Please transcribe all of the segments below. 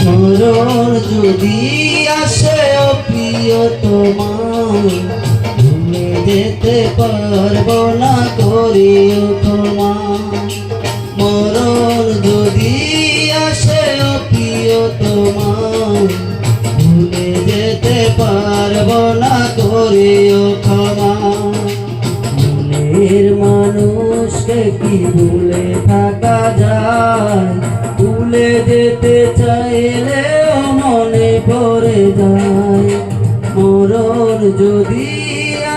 মরণ যদি আসে ও প্রিয় তোমায়, ভুলে যেতে পারবো না করিও ক্ষমা। মরণ যদি আসে ও প্রিয় তোমায়, ভুলে যেতে পারবো না করিও ক্ষমা। মনের মানুষকে কি ভুলে থাকা যায়, ভুলে যেতে চাইলেও মনে পড়ে যায়। মরণ যদি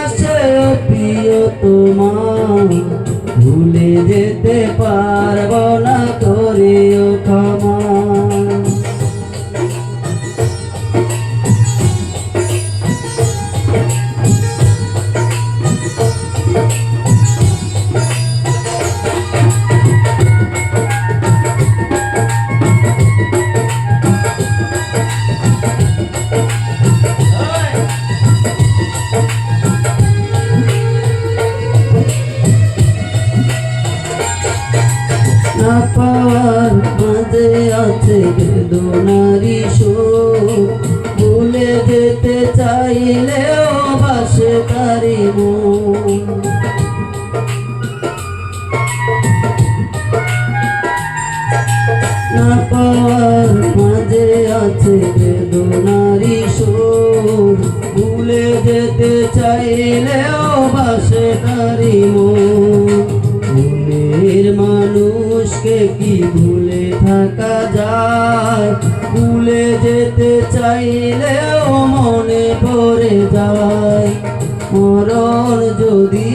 আসে প্রিয় তোমায়, ভুলে যেতে পারবো না করিও ক্ষমা। না পাওয়ার মাঝে আছে বেদনারি সুর, ভুলে যেতে চাইলেও বাসে তারি মন। না পাওয়ার মাঝে আছে বেদনারি সুর, ভুলে যেতে চাইলেও বাসে তারি মন। মনের মানুষকে কি ভুলে থাকা যায়, ভুলে যেতে চাইলেও মনে পড়ে যায়। মরণ যদি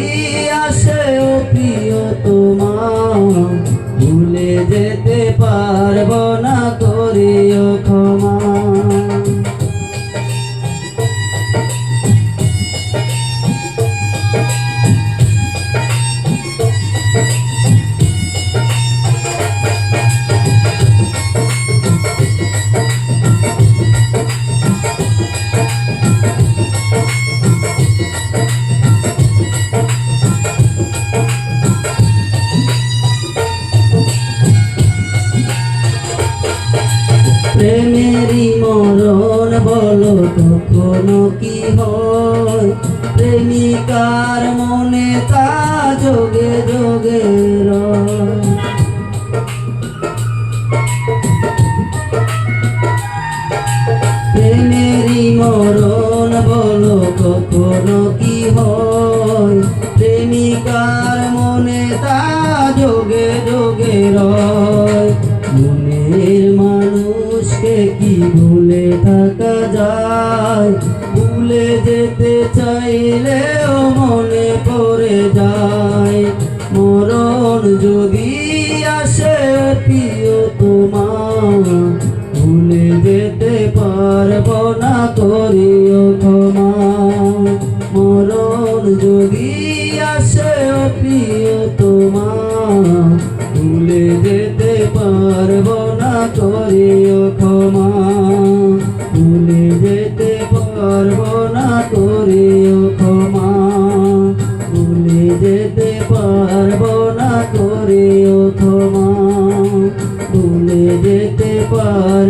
আসে ও প্রিয় তোমায়, ভুলে যেতে পারবো না করিও ক্ষমা। প্রেমেরই মরণ বলো কখনো কি হয়, প্রেমিকার মনে তা যোগে যোগে রয়। প্রেমেরই মরণ বলো কখনো কি হয়, প্রেমিকার মনে তা যোগে যোগে রয়। মনের মানুষকে কি ভুলে থাকা যায়, ভুলে যেতে চাইলেও মনে পড়ে যায়। মরণ যদি আসে প্রিয় তোমায়, ভুলে যেতে পারবো না করিও ক্ষমা। মরণ যদি আসে প্রিয় তোমায়, ভুলে যেতে পারবো না করিও ক্ষমা। ভুলে যেতে পারবো না করিও ক্ষমা। ভুলে যেতে পারবো না করিও ক্ষমা। ভুলে যেতে পার